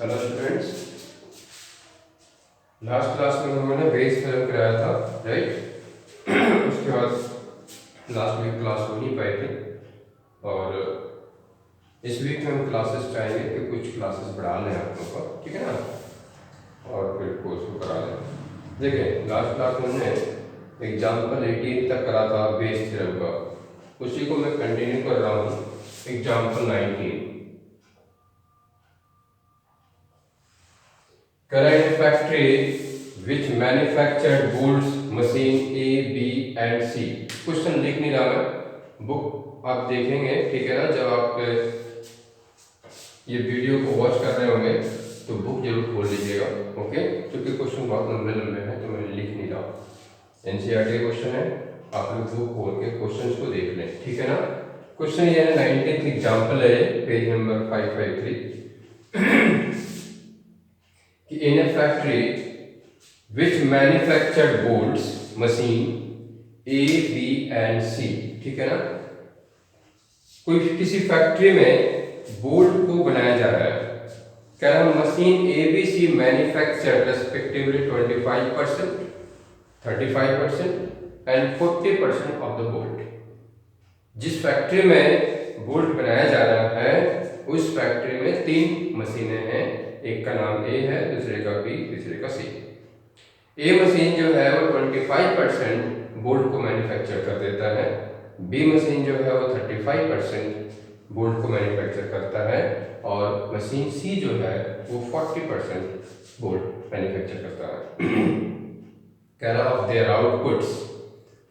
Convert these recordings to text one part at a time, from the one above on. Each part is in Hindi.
हेलो स्टूडेंट्स, लास्ट क्लास में हम लोगों ने बेस फिल्म कराया था, राइट। उसके बाद लास्ट वीक क्लास हो नहीं पाई थी और इस वीक में हम क्लासेस चाहेंगे कि कुछ क्लासेस बढ़ा लें आप लोगों का, ठीक है ना, और फिर कोर्स को करा लें। देखिए, लास्ट क्लास में हमने एग्जाम्पल 18 तक करा था बेस थ्योरम का, उसी को मैं कंटिन्यू कर रहा हूँ example 19। Current factory which manufactured goods machine A, B and C। Question लिख नहीं रहा मैं, बुक आप देखेंगे, ठीक है ना। जब आप ये वीडियो को वॉच कर रहे होंगे तो बुक जरूर खोल लीजिएगा, ओके, क्योंकि क्वेश्चन बहुत लंबे लंबे हैं तो मैं लिख नहीं रहा। एनसीईआरटी का क्वेश्चन है, आप लोग बुक खोल के क्वेश्चन को देख लें, ठीक है ना। क्वेश्चन ये है, 19th एग्जाम्पल है, page number 553। In a factory which manufactured boards machine A, B and C, ठीक है ना। कोई किसी फैक्ट्री में बोर्ड को बनाया जा रहा है, कह रहा machine A, B, C manufactured respectively 25%, 35% and 40% of the board. जिस फैक्ट्री में बोर्ड बनाया जा रहा है उस फैक्ट्री में 3 मशीनें हैं, एक का नाम ए है, दूसरे का बी, तीसरे का सी। ए मशीन जो है वो 25% बोल्ट को मैन्युफैक्चर कर देता है, बी मशीन जो है वो 35% बोल्ट को मैन्युफैक्चर करता है और मशीन सी जो है वो 40% बोल्ट मैन्युफैक्चर करता है। कह रहा of their outputs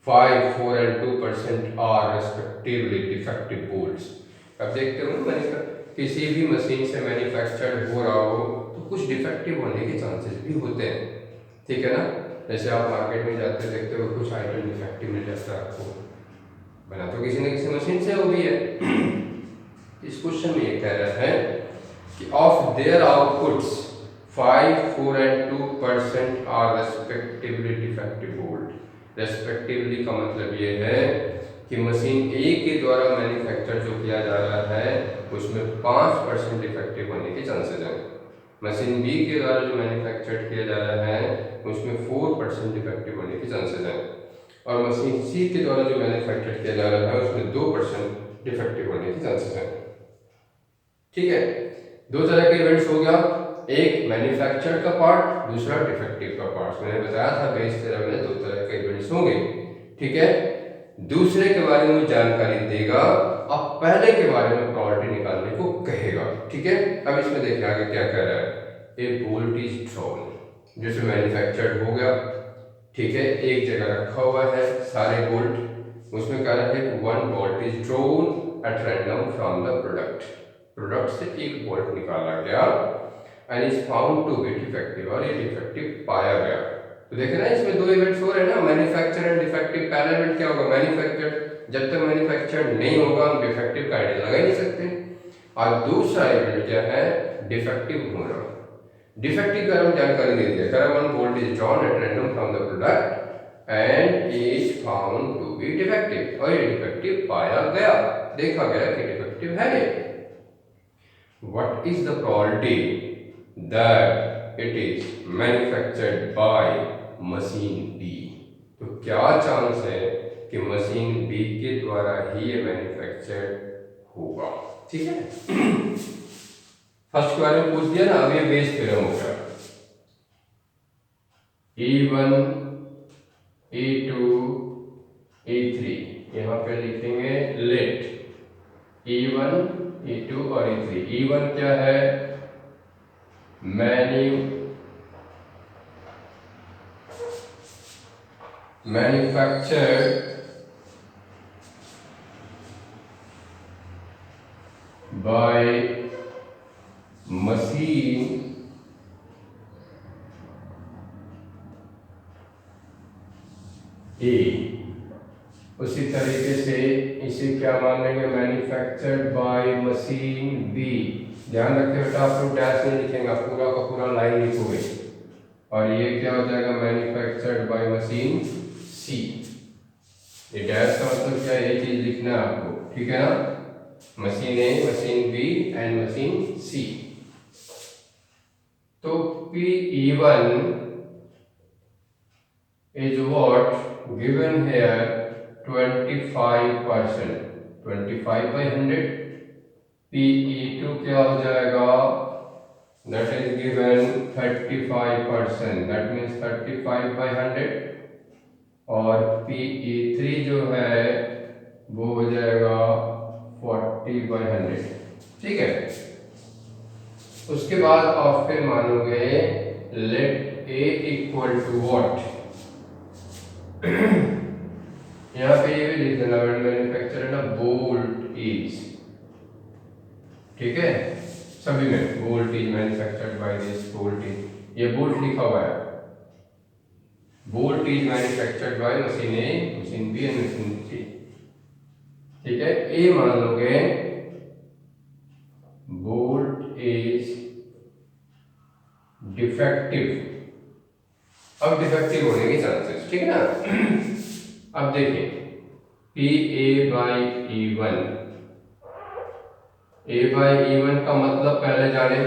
5, 4 and 2% are respectively defective bolts. अब देखते हो ना, किसी भी मशीन से मैन्युफैक्चर्ड हो रहा हो तो कुछ डिफेक्टिव होने के चांसेस भी होते हैं, ठीक है ना। जैसे आप मार्केट में जाते देखते हो कुछ आइटम डिफेक्टिव मिल जाता है आपको, बना तो किसी न किसी मशीन से हो गई है। इस क्वेश्चन में ये कह रहा है कि of their outputs 5, 4 and 2% are respectively defective bolt. Respectively का मतलब ये है कि मशीन ए के द्वारा मैन्युफैक्चर जो किया जा रहा है उसमें 5% डिफेक्टिव होने के चांसेस हैं। मशीन बी के द्वारा जो मैन्युफैक्चर किया जा रहा है उसमें 4% डिफेक्टिव होने के चांसेस हैं और मशीन सी के द्वारा जो मैन्युफैक्चर किया जा रहा है उसमें 2% डिफेक्टिव होने के चांसेस हैं, ठीक है। दो तरह के इवेंट्स हो गया, एक मैन्युफैक्चर का पार्ट, दूसरा डिफेक्टिव का पार्ट। मैंने बताया था बेस थ्योरम में 2 तरह के इवेंट्स होंगे, ठीक है। दूसरे के बारे में जानकारी देगा और पहले के बारे में प्रोबेबिलिटी निकालने को कहेगा, ठीक है। अब इसमें देखिए आगे क्या कह रहा है, ए बोल्ट इज ड्रॉन, जैसे मैन्युफैक्चर्ड हो गया, ठीक है, एक जगह रखा हुआ है सारे बोल्ट। उसमें कह रहा है कि 1 bolt is drawn at random from the product से एक बोल्ट निकाला गया and is found to be defective, और ये डिफेक्टिव पाया गया। तो देखे ना, इसमें 2 इवेंट्स हो रहे हैं ना, मैन्युफैक्चर एंड डिफेक्टिव। पहला इवेंट क्या होगा, मैन्युफैक्चर। जब तक मैन्युफैक्चर नहीं होगा हम डिफेक्टिव का आइडिया लगा ही नहीं सकते। और दूसरा इवेंट क्या है, डिफेक्टिव होना। डिफेक्टिव का हम जानकारी दे दिया, कह रहा 1 bolt is drawn at random from the product and is found to be defective, और ये डिफेक्टिव पाया गया, देखा गया कि डिफेक्टिव है ये। What is the probability that it is manufactured by machine B. तो क्या चांस है कि मशीन बी के द्वारा ही ये मैन्युफैक्चर्ड होगा, ठीक है। फर्स्ट के बारे में पूछ दिया ना, अब ये बेस थ्योरम हो गया। E1, E2, E3, यहां पे लिखेंगे लेट E1, E2 और E3। E1 क्या है, मैन्युफैक्चर्ड बाय मशीन ए। उसी तरीके से इसे क्या मानेंगे, मैन्युफैक्चर्ड बाय मशीन बी। ध्यान रखें बेटा, आप लोग डैश नहीं लिखेंगे, पूरा का पूरा लाइन लिखोगे। और ये क्या हो जाएगा, मैन्युफैक्चर्ड बाय मशीन सी। ये डैश का मतलब क्या है, ये चीज लिखना है आपको, ठीक है ना। Machine A, machine B and machine C. PE1 is what given here 25%, 25/100। PE2 क्या हो जाएगा, that is given 35%, that means 35/100। और PE3 जो है वो हो जाएगा 40/100। ठीक है, उसके बाद आप फिर मानोगे let A equal to what, यहाँ पे ये भी लिख देना व्हेन मैन्युफैक्चर ना बोल्ट इज, ठीक है, सभी में bolt is manufactured by this, bolt is, ये बोल्ट लिखा हुआ है, bolt is manufactured by machine A, machine B and machine C. ठीक है, ए मान लोगे बोल्ट इज डिफेक्टिव। अब डिफेक्टिव होने के चांसेस, ठीक है ना। अब देखिए PA/E1, A/E1 का मतलब पहले जाने,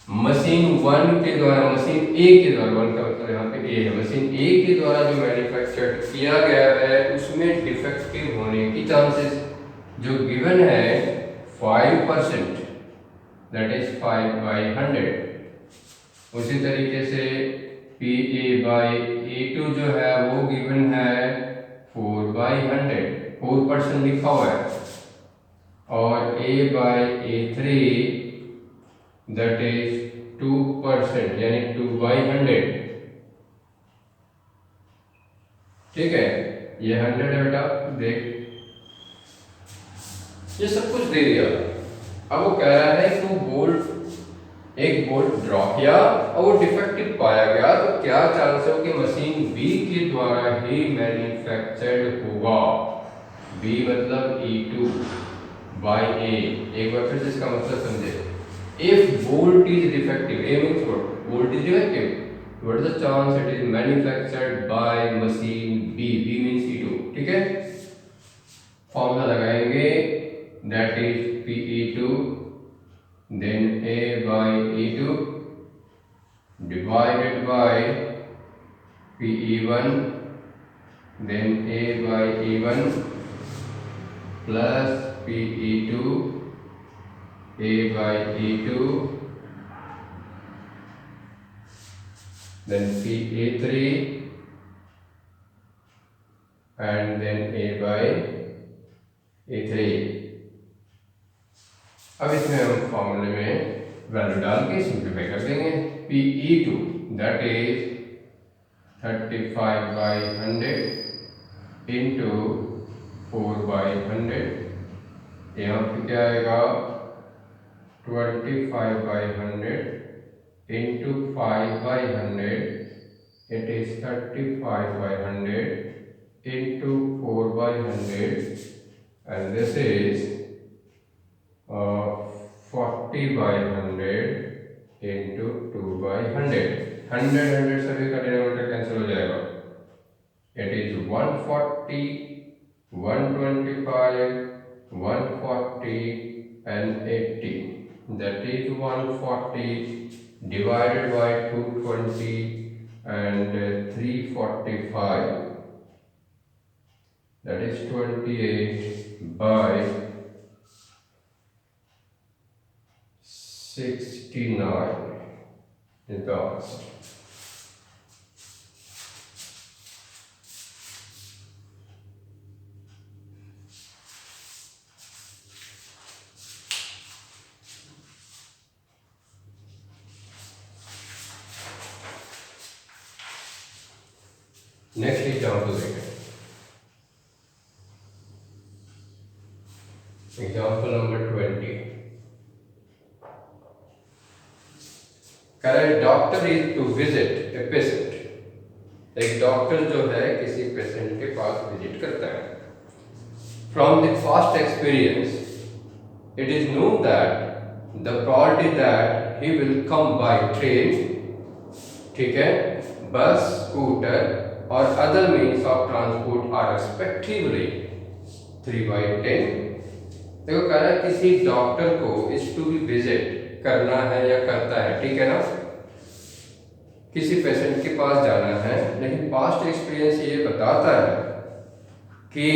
मशीन 1 के द्वारा, मशीन A के द्वारा, 1 का मतलब यहाँ पे A है, मशीन A के द्वारा जो मैन्युफैक्चर्ड किया गया है उसमें डिफेक्टिव होने की चांसेस जो गिवन है 5%, दैट इज 5/100। उसी तरीके से PA/E2 जो है वो गिवन है 4/100, 4% लिखा हुआ है। और A/E3 दैट इज 2%, यानी 2/100। ठीक है, ये 100 है बेटा, देख ये सब कुछ दे दिया। अब वो कह रहा है कि बोल्ट, एक बोल्ट ड्रॉ किया और वो डिफेक्टिव पाया गया, तो क्या चांस है कि मशीन बी के द्वारा ही मैन्युफैक्चर्ड होगा। बी मतलब E2/A। एक बार फिर से इसका मतलब समझे, if bolt is defective, A means what, bolt is defective, what is the chance it is manufactured by machine B, B means E2। ठीक है, फॉर्मूला लगाएंगे, that is PE2 then A/E2 divided by PE1 then A/E1 plus PE2 A/E2 then PA3 and then A/A3। अब इसमें हम फॉर्मूले में वैल्यू डाल के सिंप्लीफाई कर देंगे। PE2 दैट इज 35/100 इंटू 4/100, यहाँ पे क्या आएगा 25/100 into 5/100, it is 35/100 into 4/100 and this is 40/100 into 2/100। 100 सभी का डिनोमिनेटर कैंसिल हो जाएगा, it is 140, 125, 140 and 80, that is 140 divided by 220 and 345, that is 28/69 is the answer। Next example देखें, example number 20। Doctor is to visit a patient, एक डॉक्टर जो है किसी पेशेंट के पास विजिट करता है। From the past experience it is known that the probability that he will come by train, ठीक है, बस, स्कूटर और other means of transport are respectively 3/10। देखो कह रहा है किसी डॉक्टर को इस टू बी विजिट करना है या करता है, ठीक है ना, किसी पेशेंट के पास जाना है, लेकिन पास्ट एक्सपीरियंस ये बताता है कि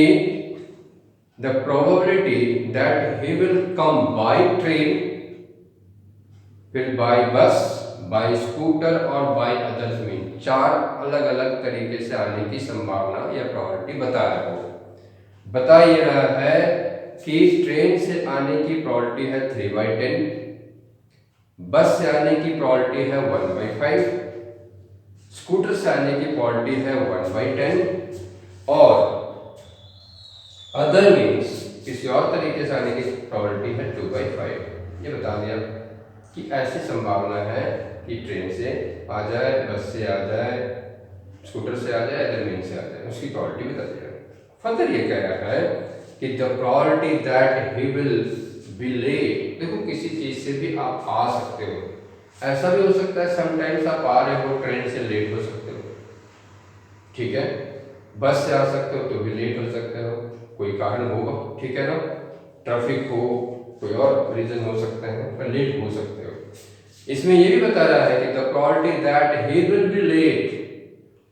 the probability that he will come by train, फिर बाय बस, बाय स्कूटर और बाय अदर्स मीन, 4 अलग अलग तरीके से आने की संभावना या प्रोबेबिलिटी बता रहा है। बता ये रहा है कि ट्रेन से आने की प्रोबेबिलिटी है 3/10, बस से आने की प्रोबेबिलिटी है 1/5, स्कूटर से आने की प्रोबेबिलिटी है 1/10 और अदर मीन्स किसी और तरीके से आने की प्रोबेबिलिटी है 2/5। ये बता दिया कि ऐसी संभावना है कि ट्रेन से आ जाए, बस से आ जाए, स्कूटर से आ जाए, अदर मीन्स से आ जाए, उसकी प्रोबेबिलिटी बता दिया। फर्दर ये कह रहा है कि the probability that he will be late, देखो किसी चीज से भी आप आ सकते हो, ऐसा भी हो सकता है समटाइम्स आप आ रहे हो ट्रेन से लेट हो सकते हो, ठीक है, बस से आ सकते हो तो भी लेट हो सकते हो, कोई कारण होगा, ठीक है ना, ट्रैफिक हो, कोई और रीजन हो सकते हैं, पर लेट हो सकते हो। इसमें ये भी बता रहा है कि the probability that he will be late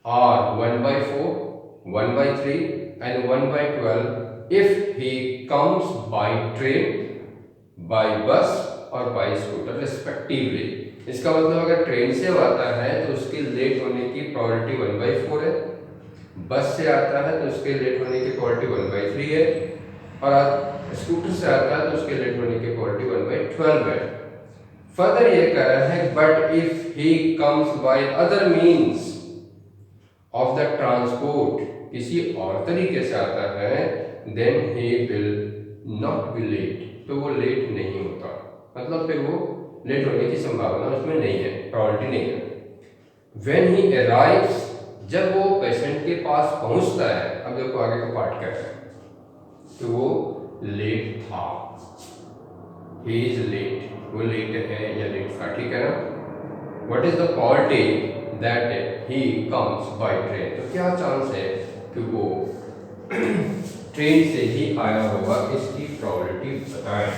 are 1/4, 1/3 and 1/12 if he comes by train, by bus और by scooter respectively। इसका मतलब अगर ट्रेन से आता है तो उसके लेट होने की प्रोबेबिलिटी 1/4 है, बस से आता है तो उसके लेट होने की प्रोबेबिलिटी 1/3 है, और स्कूटर से आता है तो उसके लेट होने की प्रोबेबिलिटी 1/12 है। फर्दर ये कह रहा है but if he comes by other means of the transport, किसी और तरीके से आता है, then he will not be late, तो वो लेट नहीं होता, मतलब फिर वो लेट होने की संभावना उसमें नहीं है, प्रोबेबिलिटी नहीं है। व्हेन ही अराइव्स, जब वो पेशेंट के पास पहुंचता है, अब देखो आगे का पार्ट क्या है, तो वो लेट था, ही इज लेट, वो लेट है या लेट था, ठीक है ना। What is the probability that he comes by train, तो क्या चांस है कि वो ट्रेन से ही आया होगा, इसकी प्रोबेबिलिटी बताएं।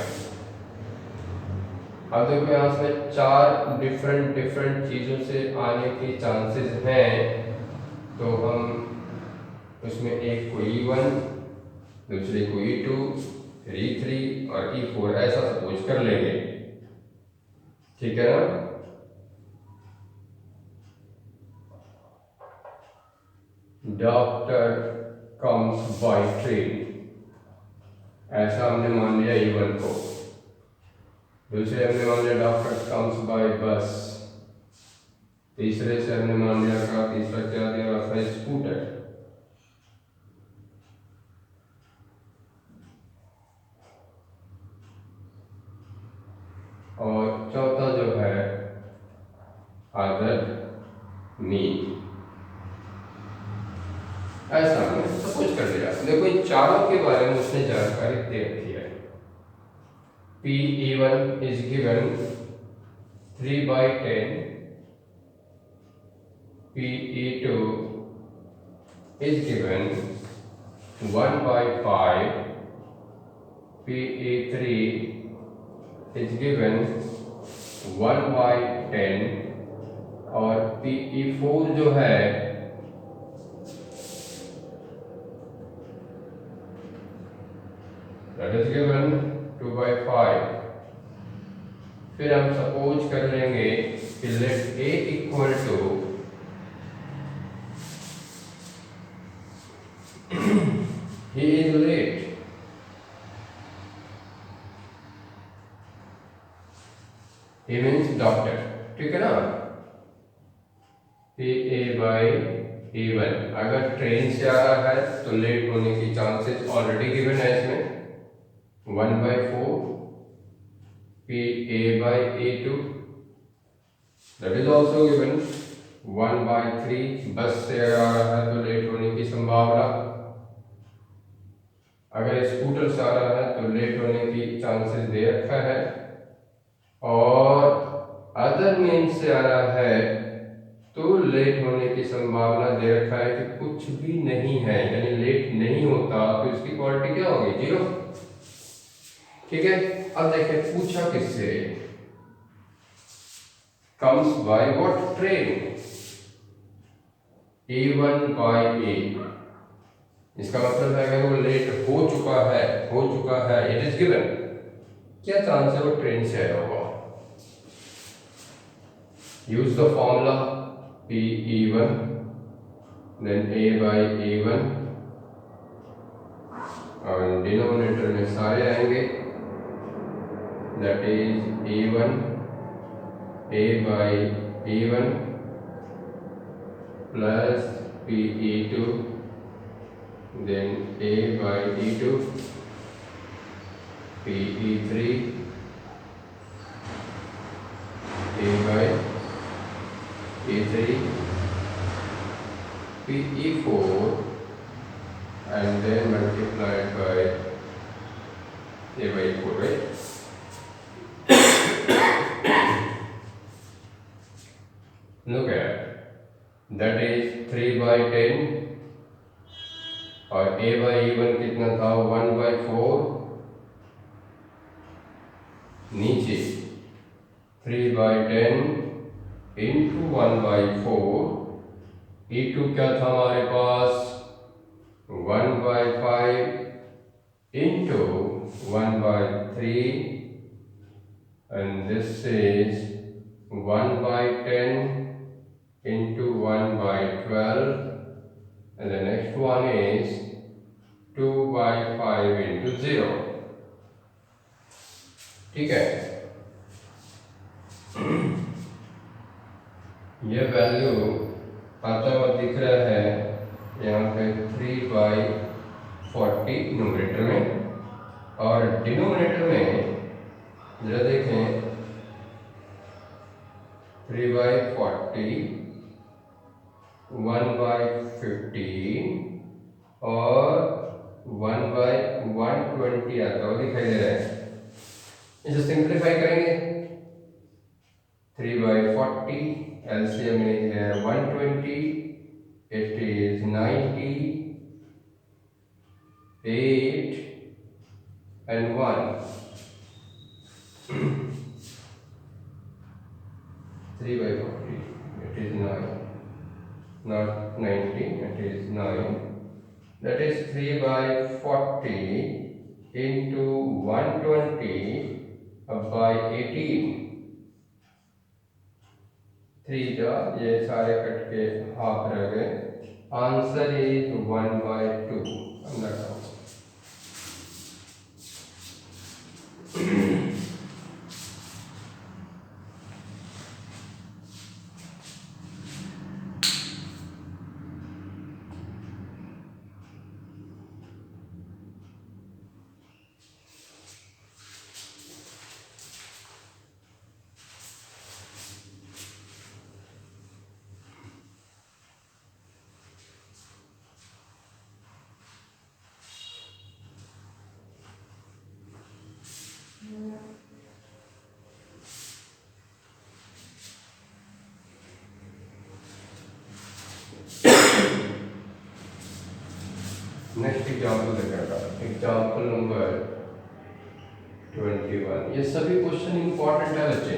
अब देखो यहाँ से 4 डिफरेंट चीज़ों से आने के चांसेस हैं, तो हम उसमें एक को E1, दूसरे को E2, फिर E3 और E4 ऐसा सपोज कर लेंगे, ठीक है ना। डॉक्टर कम्स बाय ट्रेन, ऐसा हमने मान लिया E1 को, दूसरे हमने मान लिया डॉक्टर कम्स बाय बस, तीसरे से हमने मान लिया का तीसरा क्या दिया था स्कूटर, और चौथा जो है अदर मीन, ऐसा हमने सपोज कर लिया। देखो इन चारों के बारे में उसने जानकारी दे रखी है। PE1 is given 3/10, PE2 is given 1/5, PE3 is given 1/10 और PE4 जो है that is given 2/5। फिर हम सपोज कर लेंगे कि let A equal to he is late, he means doctor, ठीक है ना। PA/A1 अगर ट्रेन से आ रहा है तो लेट होने की चांसेस ऑलरेडी गिवन है इसमें 1/4, PA/A2 that is also given 1/3, बस से आ रहा है तो लेट होने की संभावना, अगर स्कूटर से आ रहा है तो लेट होने की चांसेस दे रखा है, और अदर मीन्स से आ रहा है तो लेट होने की संभावना दे रखा है कि कुछ भी नहीं है, यानी लेट नहीं होता, तो इसकी क्वालिटी क्या होगी 0, ठीक है। अब देखिए पूछा किससे, comes by what train, A1/A। इसका मतलब है कि वो लेट हो चुका है, इट इज गिवन। क्या चांस है वो ट्रेन से आया होगा? Use the formula PE1 then A/A1 और डिनोमिनेटर में सारे आएंगे, that is A1 A/A1 plus PE2 then A/E2 PE3 A/E3 PE4 and then multiplied by A/4, right? Look at that is 3/10 और A/E1 कितना था? 1/4। नीचे 3/10 इंटू 1/4। E2 क्या था हमारे पास? 1/5 into 1/3 and this is 1/10 into 1/12 and the next one is 2/5 into 0। ठीक है, ये वैल्यू आता हुआ दिख रहा है यहाँ पे 3/40 न्यूमरेटर में, और डिनोमिनेटर में जरा देखें 3/40 1/15 और 1/120 आता हुआ दिखाई दे रहा है। इसे सिंप्लीफाई करेंगे, 3/40 एलसीएम है 120, it is 90, 8 and 1। 3/40 it is 9, not 90, it is 9, that is 3/40 into 120 by 18। 3 जा ये सारे कट के हाफ रह गए, आंसर इज 1/2। नेक्स्ट एग्जाम्पल देखेगा, एग्जाम्पल नंबर 21। ये सभी क्वेश्चन इंपॉर्टेंट है बच्चे,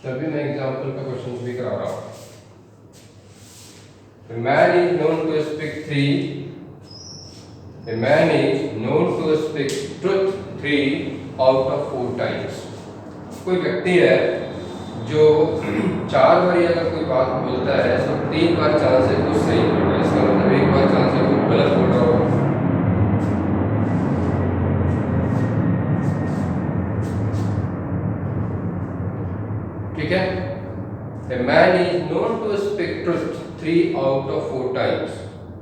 तभी मैं एग्जाम्पल का क्वेश्चन भी करा रहा हूँ। A man is known to speak truth 3 out of 4 times। कोई व्यक्ति है जो 4 बार अगर कोई बात बोलता है तो 3 बार चांस है वो सही बोल रहा है, इसका मतलब 1 बार चांस है वो गलत बोल रहा होगा। ठीक है, A man is known to speak truth 3 out of 4 times।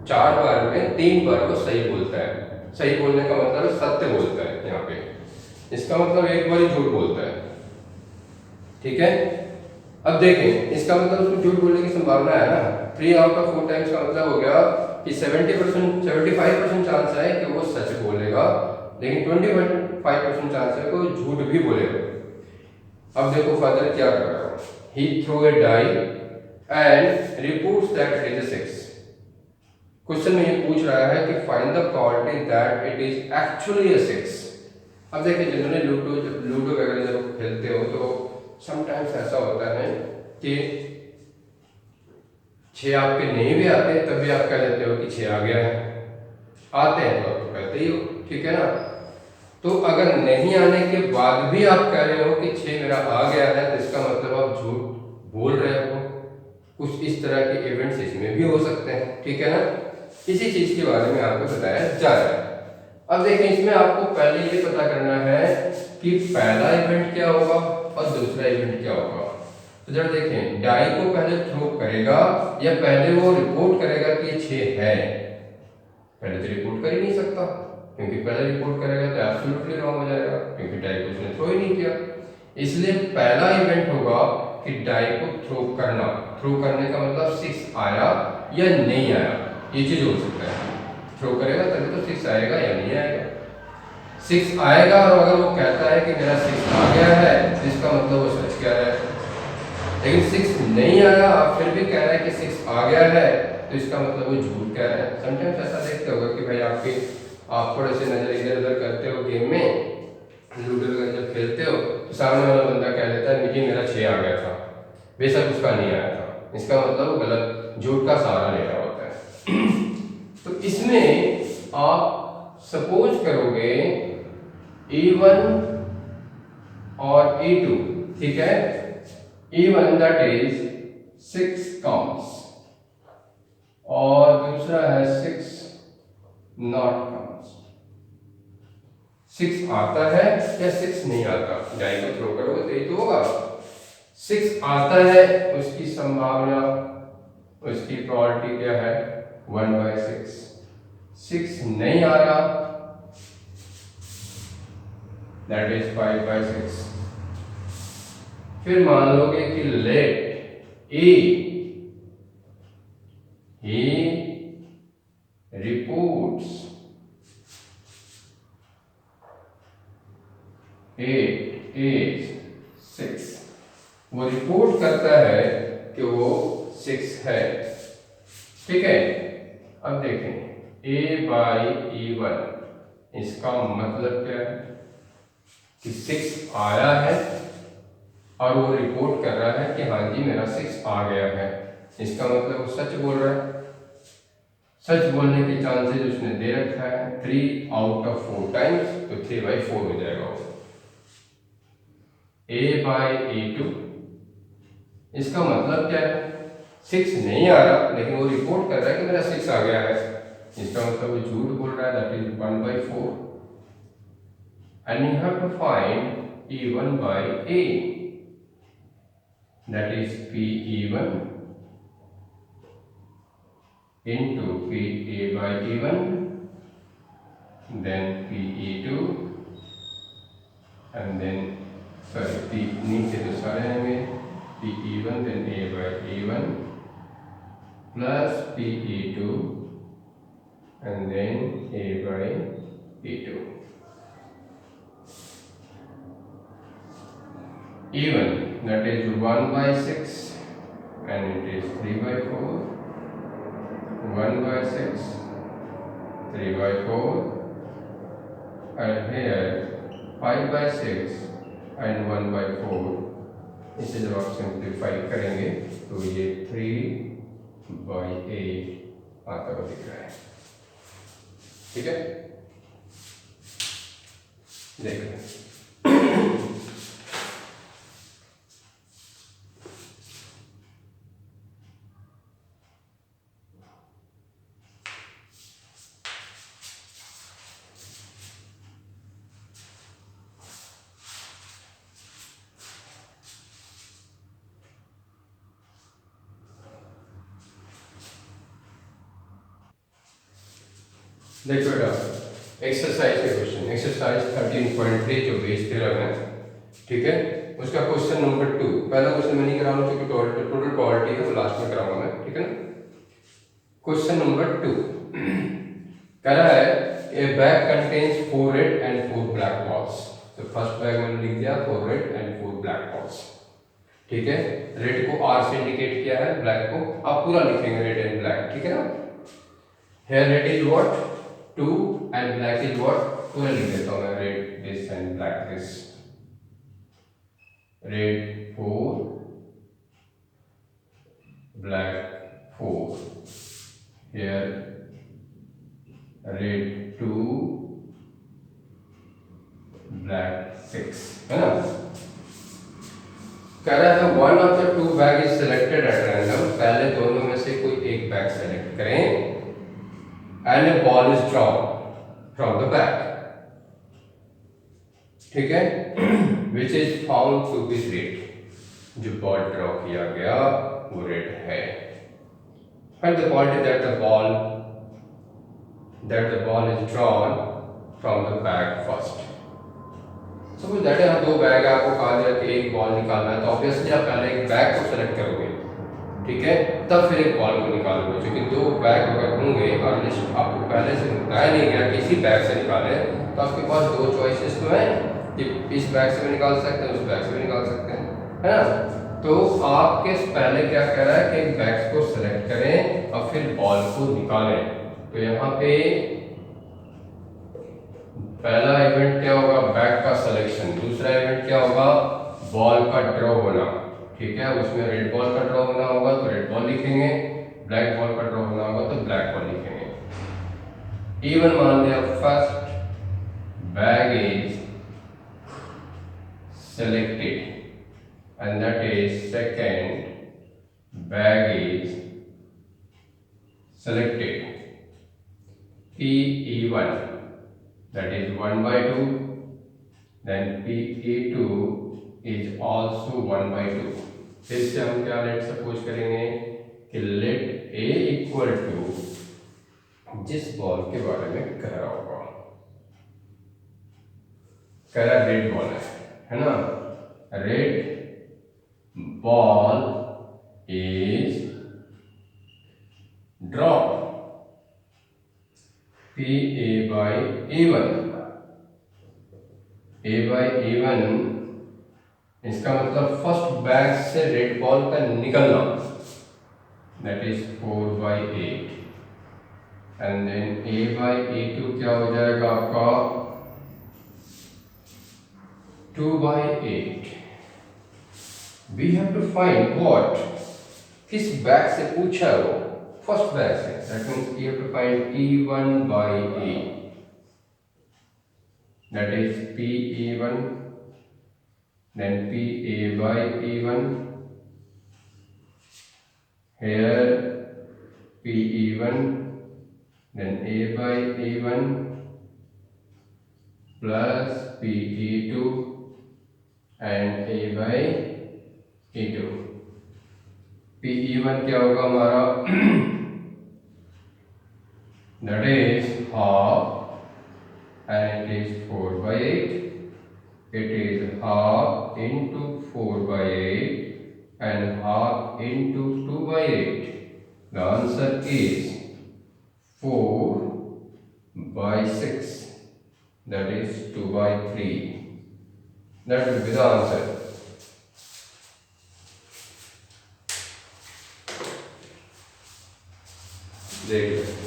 4 बार में 3 बार वो सही बोलता है। सही बोलने का मतलब सत्य बोलता है यहाँ पे, इसका मतलब 1 बार ही झूठ बोलता है। ठीक है, अब देखें इसका मतलब उसको झूठ बोलने की संभावना है ना, 3 out of 4 टाइम्स का मतलब हो गया कि 75% चांस है कि वो सच बोलेगा, लेकिन 25% चांस है कि वो झूठ भी बोलेगा। अब देखो फादर क्या कर रहा है, he threw a die and reports that it is a 6। Question में ये पूछ रहा है कि find the probability that it is actually a 6। अब देखिए जनरली लूडो वगैरह जब खेलते हो तो समटाइम्स ऐसा होता है कि 6 आपके नहीं भी आते तब भी आप कह देते हो कि 6 आ गया है, आते हैं तो आप तो कहते ही हो, ठीक है ना। तो अगर नहीं आने के बाद भी आप कह रहे हो कि 6 मेरा आ गया है, तो इसका मतलब आप झूठ बोल रहे हो। कुछ इस तरह के इवेंट्स इसमें भी हो सकते हैं, ठीक है ना। इसी चीज के बारे में आपको बताया जा रहा है। अब देखें, इसमें आपको पहले ये पता करना है कि पहला इवेंट क्या होगा और दूसरा इवेंट क्या होगा। तो जरा देखें, डाई को पहले थ्रो करेगा या पहले वो रिपोर्ट करेगा कि ये 6 है। पहले तो रिपोर्ट कर ही नहीं सकता, क्योंकि पहले रिपोर्ट करेगा तो एब्सोल्युटली रॉन्ग हो जाएगा, क्योंकि डाई को उसने थ्रो ही नहीं किया। इसलिए पहला इवेंट होगा कि डाई को थ्रो करना। थ्रो करने का मतलब 6 आया या नहीं आया, ये चीज हो सकता है। थ्रो करेगा तभी तो 6 आएगा या नहीं आएगा। 6 आएगा और अगर वो कहता है कि मेरा 6 आ गया है, इसका मतलब वो सच कह रहा है। लेकिन 6 नहीं आया और फिर भी कह रहा है कि 6 आ गया है, तो इसका मतलब वो झूठ कह रहा है। समटाइम्स ऐसा देखते होगा कि भाई आप थोड़े से नजर इधर उधर करते हो गेम में, लूडो वगैरह जब खेलते हो, तो सामने वाला बंदा कह देता है कि मेरा 6 आ गया था, बेशक उसका नहीं आया था। इसका मतलब वो गलत झूठ का सहारा ले रहा होता है। तो इसमें आप सपोज करोगे E1 और E2, ठीक है। E1 दैट इज 6 काउंट्स और दूसरा है 6 नॉट काउंट्स। 6 आता है या 6 नहीं आता, डाई को थ्रो करोगे तो यही तो होगा। 6 आता है, उसकी संभावना, उसकी प्रोबेबिलिटी क्या है, 1/6। 6 नहीं आ रहा, दैट इज 5/6। फिर मान लोगे कि late A he reports 8 is 6। वो रिपोर्ट करता है कि वो 6 है, ठीक है। अब देखें A/E1, इसका मतलब क्या है कि 6 आया है और वो रिपोर्ट कर रहा है कि हाँ जी मेरा 6 आ गया है। इसका मतलब वो सच बोल रहा है। सच बोलने के चांसेस उसने दे रखा है 3 आउट ऑफ 4 टाइम्स, तो 3/4 हो जाएगा वो। A/E2, इसका मतलब क्या है, 6 नहीं आ रहा लेकिन वो रिपोर्ट कर रहा है कि मेरा 6 आ गया है। इसका मतलब वो झूठ बोल रहा है, that is 1/4। And you have to find E1/A, that is PE1 into PA/E1, then PE2, and then sorry नीचे तो सारे हैं मेरे, PE1 then A/E1 plus PE2 and then A/E2। E1 that is 1/6 and it is 3/4, 1/6, 3/4, and here 5/6 and 1/4। इसे जब आप सिंप्लीफाई करेंगे तो ये 3/8 आता हुआ दिख रहा है, ठीक है। देख लें, देखो बेटा, एक्सरसाइज के क्वेश्चन, एक्सरसाइज 13.3 जो बेस 13 है, ठीक है। उसका क्वेश्चन नंबर 2, पहला क्वेश्चन मैं नहीं कराऊंगा क्योंकि टोटल क्वालिटी है, वो लास्ट में कराऊंगा मैं, ठीक है ना। क्वेश्चन नंबर 2 कह रहा है ए bag contains 4 red and 4 black balls. तो फर्स्ट बैग मैंने लिख दिया 4 रेड एंड 4 ब्लैक बॉल्स, ठीक है। रेड को R से इंडिकेट किया है, ब्लैक को आप पूरा लिखेंगे रेड एंड ब्लैक, ठीक है ना। Here red is what 2 and black is what, पूरा लिख देता हूँ मैं, red this and black this। red 4 black 4, here red 2, black 6, है ना। कह रहा है one of the two bag is selected at random, पहले दोनों में से कोई एक बैग सेलेक्ट करें and a ball is drawn from the bag, ठीक है, which is found to be red, जो बॉल ड्रॉ किया गया वो रेड है। Find the quantity that the ball is drawn from the bag first. Suppose that यहाँ दो बैग है, आपको कहा गया कि एक बॉल निकालना है, तो ऑब्वियसली आप पहले एक बैग को सेलेक्ट करोगे, ठीक है, तब फिर एक बॉल को निकालोगे, क्योंकि दो बैग अगर होंगे और लिस्ट आपको पहले से बताया नहीं गया किसी बैग से निकाले, तो आपके पास दो चॉइसेस तो हैं कि इस बैग से भी निकाल सकते हैं, उस बैग से भी निकाल सकते हैं, है ना। तो आपके पहले क्या कह रहा है कि बैग्स को सेलेक्ट करें और फिर बॉल को निकालें। तो यहाँ पे पहला इवेंट क्या होगा, बैग का सिलेक्शन, दूसरा इवेंट क्या होगा, बॉल का ड्रॉ होना, ठीक है, उसमें रेड बॉल का ड्रॉ होना होगा तो रेड बॉल लिखेंगे, ब्लैक बॉल का ड्रॉ होना होगा तो ब्लैक बॉल लिखेंगे। इवन मान लिया first bag is selected and that is second bag is selected, PE1 that is 1 by 2, then PE2 is also 1 by 2। फिर से हम क्या लेट सपोज करेंगे कि लेट A इक्वल टू जिस बॉल के बारे में कह रहा होगा, कह रहा रेड बॉल है ना, red ball is drop PA by A1, A by A1 इसका मतलब फर्स्ट बैग से रेड बॉल का निकलना, that is 4 by 8, and then A by A2 क्या हो जाएगा आपका 2 by 8। We have to find what, किस बैग से पूछा है वो, फर्स्ट बैग से, that means you have to find E1 by A, that is PE1, then PA by E1, here PE1, then A by A1 plus PE2 and A by E2। PE1 क्या होगा हमारा, that is half and it is 4 by 8, it is half into 4 by 8 and half into 2 by 8, the answer is 4 by 6, that is 2 by 3, that will be the answer। देख लो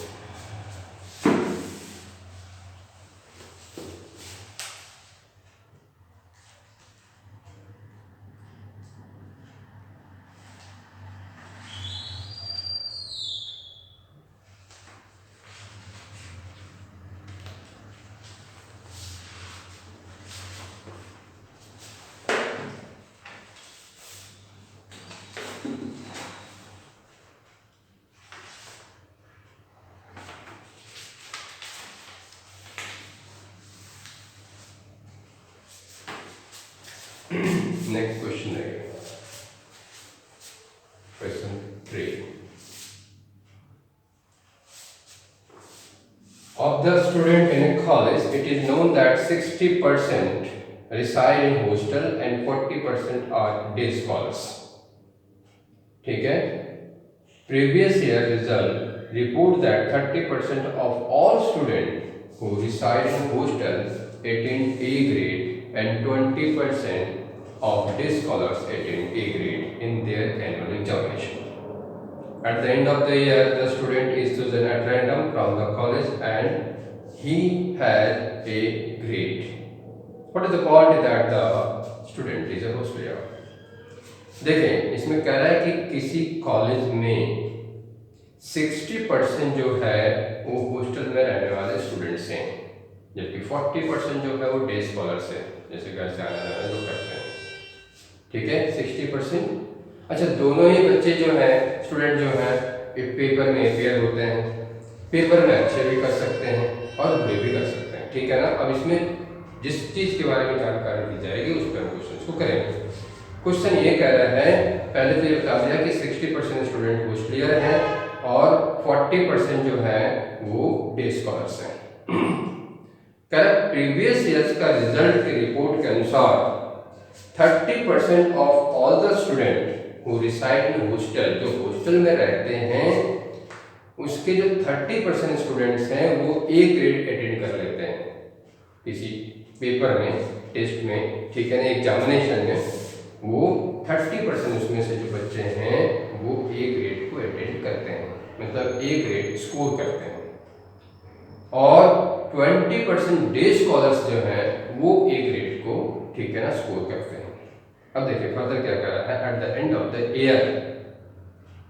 नेक्स्ट क्वेश्चन है question 3। Of the student in a college, it is known that 60% reside in hostel and 40% are day scholars, ठीक है। Previous year result report that 30% of all students who reside in hostel attain A grade and 20% of day scholars attain A grade in their annual examination. At the end of the year, the student is chosen at random from the college and he has A grade. What is the quality that the student is a hostelier? देखें, इसमें कह रहा है कि किसी कॉलेज में 60% जो है वो हॉस्टल में रहने वाले स्टूडेंट्स हैं, जबकि 40% जो है वो डे स्कॉलर्स हैं, जैसे घर से आना जाना जो करते हैं। ठीक है, 60%। अच्छा, दोनों ही बच्चे जो है स्टूडेंट जो है पेपर में अपेयर होते हैं, पेपर में अच्छे भी कर सकते हैं और बुरे भी कर सकते हैं। ठीक है ना। अब इसमें जिस चीज़ के बारे में जानकारी दी जाएगी उस पर हम क्वेश्चन को करेंगे। क्वेश्चन ये कह रहा है, पहले तो ये बता दिया कि 60% स्टूडेंट होस्टलियर हैं और 40% जो है वो डे स्कॉलर्स हैं। करेक्ट, प्रीवियस ईयर्स का रिजल्ट की रिपोर्ट के अनुसार 30% of all the student who reside in hostel, जो हॉस्टल में रहते हैं उसके जो 30% स्टूडेंट्स हैं वो ए ग्रेड अटेंड कर लेते हैं किसी पेपर में, टेस्ट में। ठीक है ना, एग्जामिनेशन में वो 30% उसमें से जो बच्चे हैं वो ए ग्रेड को अटेंड करते हैं, मतलब ए ग्रेड स्कोर करते हैं, और 20% डे स्कॉलर्स जो हैं वो ए ग्रेड को, ठीक है ना, स्कोर करते हैं। अब देखिए फर्दर क्या कह रहा है, at the end of the year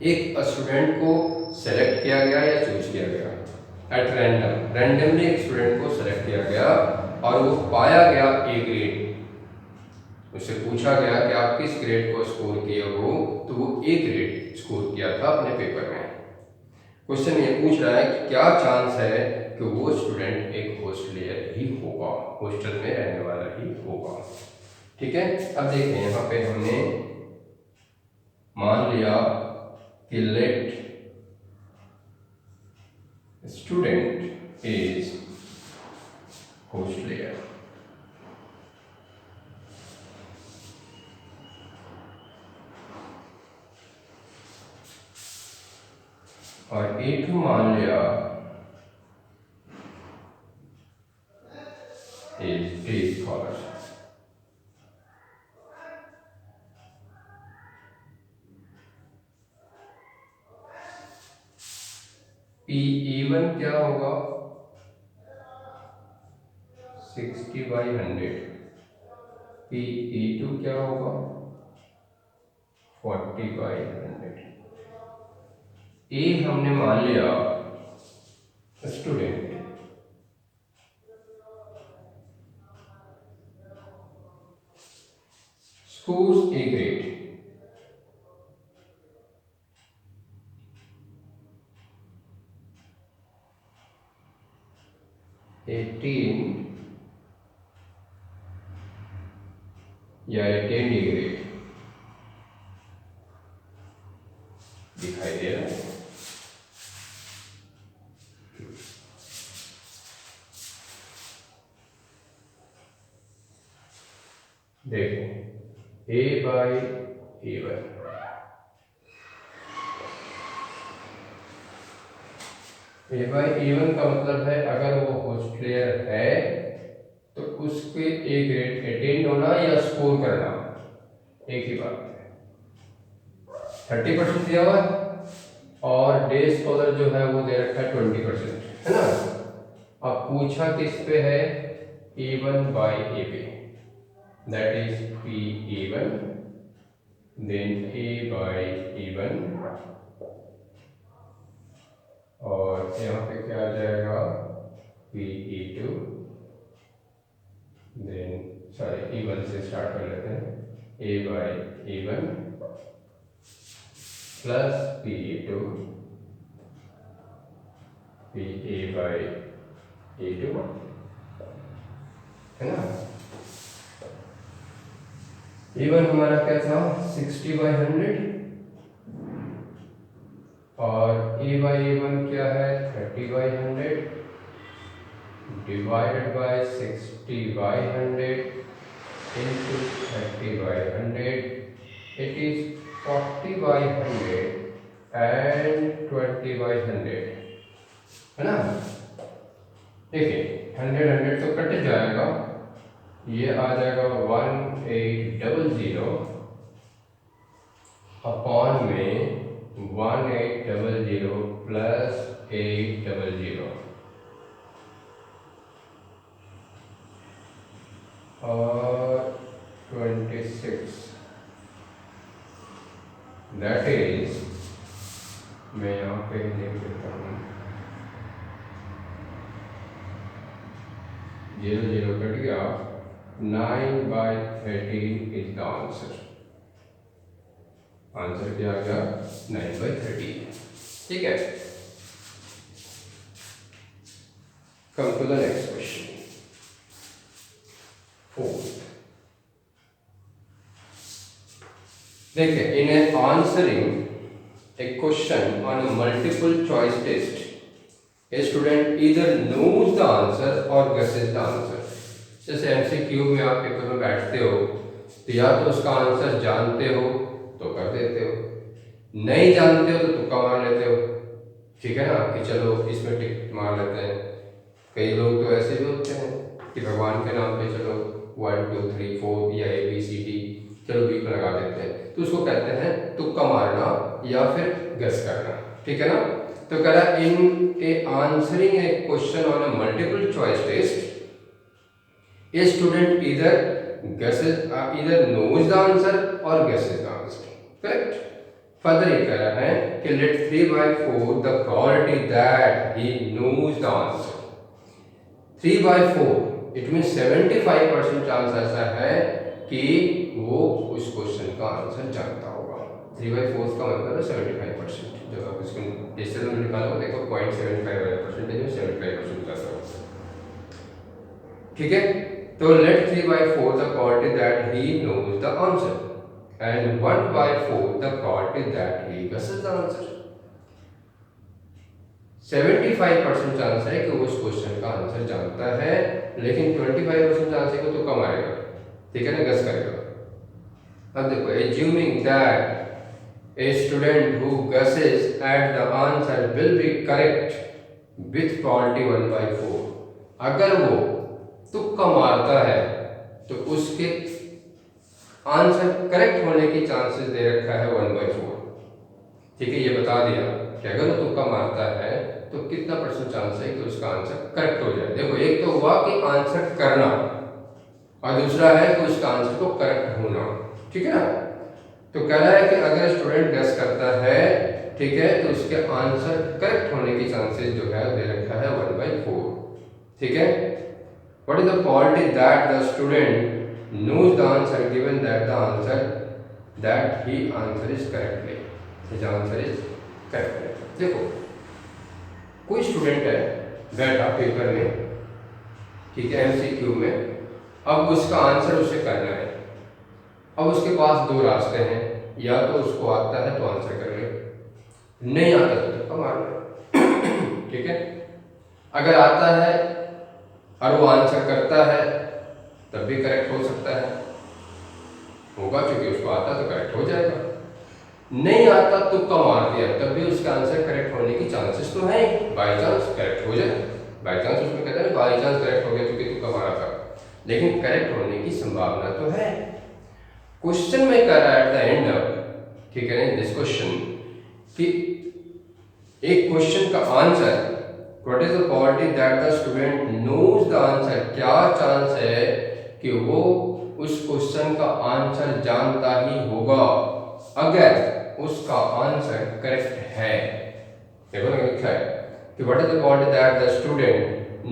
एक स्टूडेंट को सेलेक्ट किया गया या चूज किया गया एट रैंडम, रैंडमली एक स्टूडेंट को सेलेक्ट किया गया और वो पाया गया ए ग्रेड। उससे पूछा गया कि आप किस ग्रेड को स्कोर किए हो, तो वो ए ग्रेड स्कोर किया था अपने पेपर में। क्वेश्चन ये पूछ रहा है कि क्या चांस है कि वो स्टूडेंट एक हॉस्टलियर ही होगा, हॉस्टल में रहने वाला ही होगा। ठीक है, अब देखें यहाँ पे हमने मान लिया कि लेट स्टूडेंट इज hostelier, और A2 मान लिया is day scholar। P1 क्या होगा, 60/100। P2 क्या होगा, 40/100। ए हमने मान लिया स्टूडेंट, स्कोर्स ए ग्रेड, या 18 डिग्री दिखाई दे रहा है। देखें A/A1, A/A1 का मतलब है अगर वो हॉस्टलियर है तो उसके ए ग्रेड अटेंड होना या स्कोर करना एक ही बात है। 30% दिया हुआ है और डे स्कॉलर जो है वो दे रखा है 20%, है ना। अब पूछा किस पे है, A1/A पे, that is P1, then A/A1, और यहाँ पे क्या आ जाएगा, P2, देन सॉरी E1 से स्टार्ट कर लेते हैं, A/A1 प्लस P2, PA/A2, है ना। A1 हमारा क्या था, 60/100, और A/A1 क्या है, 30/100 divided by 60/100 into 30/100, it is 40/100 and 20/100, है ना। देखिए 100 तो कट जाएगा, ये आ जाएगा 1800 अपॉन में 1800 प्लस 800 और 26, दैट इज, मैं यहाँ पे लिख 0 0 कट गया, 9/30 इज द आंसर। आंसर क्या आ गया? 9/30। ठीक है, come to the next question. 4th, देखिए, in answering a question on a multiple choice test, a student either knows the answer or guesses the answer। जैसे एमसीक्यू में आप पेपर में बैठते हो तो या तो उसका आंसर जानते हो तो कर देते हो, नहीं जानते हो तो तुक्का मार लेते हो। ठीक है ना, कि चलो इसमें टिक मार लेते हैं। कई लोग तो ऐसे भी होते हैं कि भगवान के नाम पे चलो 1 2 3 4 या ABCD चलो बी पर लगा देते हैं, तो उसको कहते हैं तुक्का मारना या फिर गेस करना। ठीक है ना, तो कह रहा in a answering a question on a multiple choice test a student either knows the answer or guesses the answer। Correct. Further ये कह रहा है कि let 3/4 the probability that he knows the answer। 3/4 it mean 75% chance ऐसा है कि वो उस क्वेश्चन का आंसर जानता होगा। 3/4 का मतलब है 75%। जब आप इसको डेसिमल में निकालोगे देखो 0.75 वाला परसेंटेज में 75% जाता है। ठीक है, तो let 3/4 the probability that he knows the answer and 1/4 the probability that he guesses the answer. 75% chance है कि वो उस क्वेश्चन का आंसर जानता है, लेकिन 25% चांस है कि तो कम आएगा। ठीक है ना, गेस करेगा। अब देखो, assuming that a student who guesses at the answer will be correct with probability 1/4, अगर वो तुक्का मारता है तो उसके आंसर करेक्ट होने की चांसेस दे रखा है 1/4। ठीक है, ये बता दिया कि अगर वो तुक्का मारता है तो कितना परसेंट चांस है कि उसका आंसर करेक्ट हो जाए। देखो, एक तो हुआ कि आंसर करना और दूसरा है कि उसका आंसर को करेक्ट होना। ठीक है ना, तो कह रहा है कि अगर स्टूडेंट गेस करता है, ठीक है, तो उसके आंसर करेक्ट होने की चांसेस जो है दे रखा है 1/4। ठीक है, what is the probability that the student knows the answer given that the answer that he answer is correctly, his answer is correctly. देखो, कोई स्टूडेंट है बैठा पेपर में, ठीक है, एमसीक्यू में, अब उसका आंसर उसे करना है। अब उसके पास दो रास्ते हैं, या तो उसको आता है तो आंसर कर ले, नहीं आता तो तुक्का मार ले। ठीक है, अगर आता है और वो आंसर करता है तब भी करेक्ट हो सकता है, होगा, क्योंकि उसको आता तो करेक्ट हो जाएगा। नहीं आता तुक्का मार दिया तब भी उसका आंसर करेक्ट होने की चांसेस तो है, बाई चांस करेक्ट हो जाए। बाई चांस उसमें कहता है बाई चांस करेक्ट हो गया क्योंकि तुक्का मारा था, लेकिन करेक्ट होने की संभावना तो है। क्वेश्चन में कह रहा है एट द एंड, ठीक है ना, दिस क्वेश्चन कि एक क्वेश्चन का answer, what is the probability that the student knows the answer, क्या चांस है कि वो उस क्वेश्चन का आंसर जानता ही होगा अगर उसका आंसर करेक्ट है। देखो ना लिखा है कि what is the probability that the student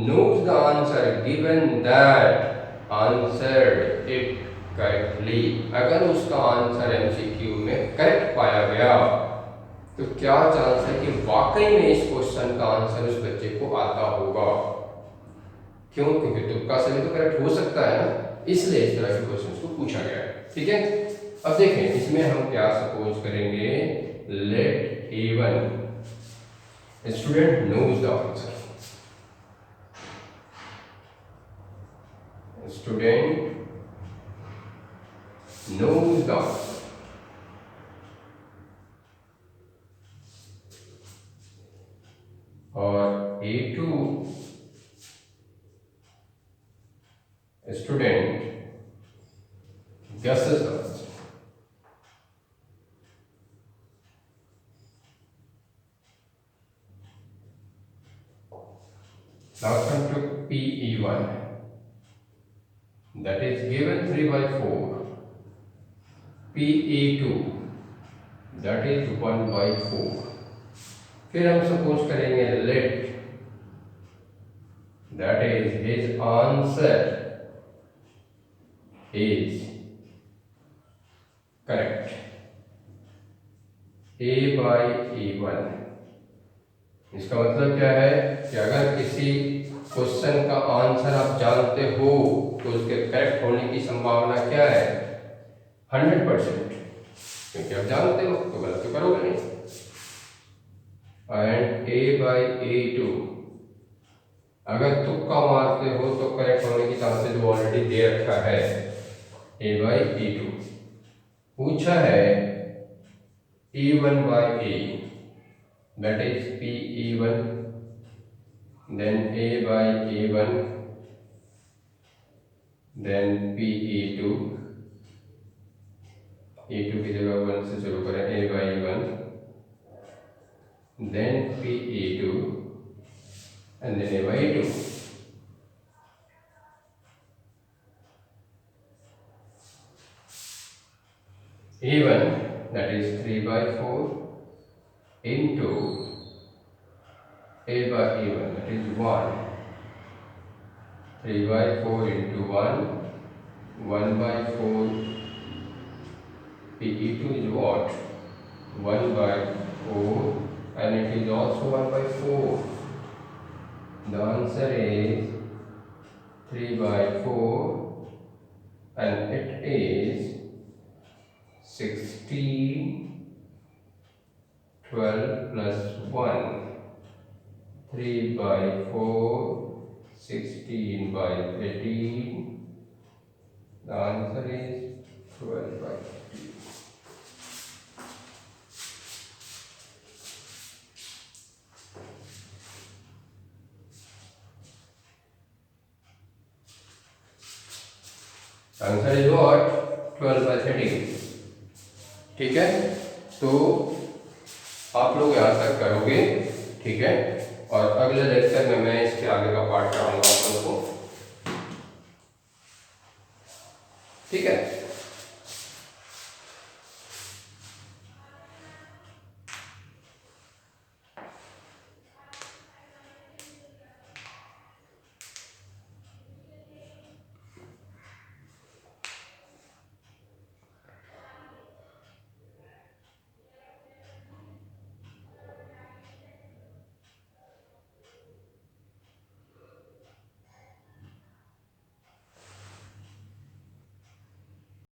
knows the answer given that answered it correctly. अगर उसका आंसर एमसीक्यू में करेक्ट पाया गया तो क्या चांस है कि वाकई में इस क्वेश्चन का आंसर उस बच्चे को आता होगा। क्यों? क्योंकि तुक्का से भी तो करेक्ट हो सकता है ना, इसलिए इस तरह के क्वेश्चंस को पूछा गया है। ठीक है, अब देखें इसमें हम क्या सपोज करेंगे, let A1 student knows the answer, student knows the answer, और A2 student guesses the answer। Now come to PE1, that is given 3/4, PE2 that is 1/4। फिर हम सपोज करेंगे late that is his answer is correct. A by A1, इसका मतलब क्या है कि अगर किसी क्वेश्चन का आंसर आप जानते हो तो उसके करेक्ट होने की संभावना क्या है? 100%, क्योंकि आप जानते हो तो गलत तो करोगे नहीं। एंड A by A2, अगर तुक्का मारते हो तो करेक्ट होने की चांसेस जो ऑलरेडी दे रखा है A by A2। पूछा है E1 by A, that is PE1, then A by A1, then PE2, E2 की जगह 1 से शुरू करें, A by A1, then PE2 and then A by A2। A1, that is 3 by 4 into A by A1, that is 1, 3 by 4 into 1, 1 by 4, PE2 is what? 1 by 4, and it is also 1 by 4. The answer is 3 by 4, and it is 16, 12 plus 1, 3 by 4, 16 by 18, the answer is 12 by 15. Answer is what? 12 by 13। ठीक है, तो आप लोग यहाँ तक करोगे, ठीक है, और अगले लेक्चर में मैं इसके आगे का पार्ट कराऊंगा आप लोगों को, ठीक है।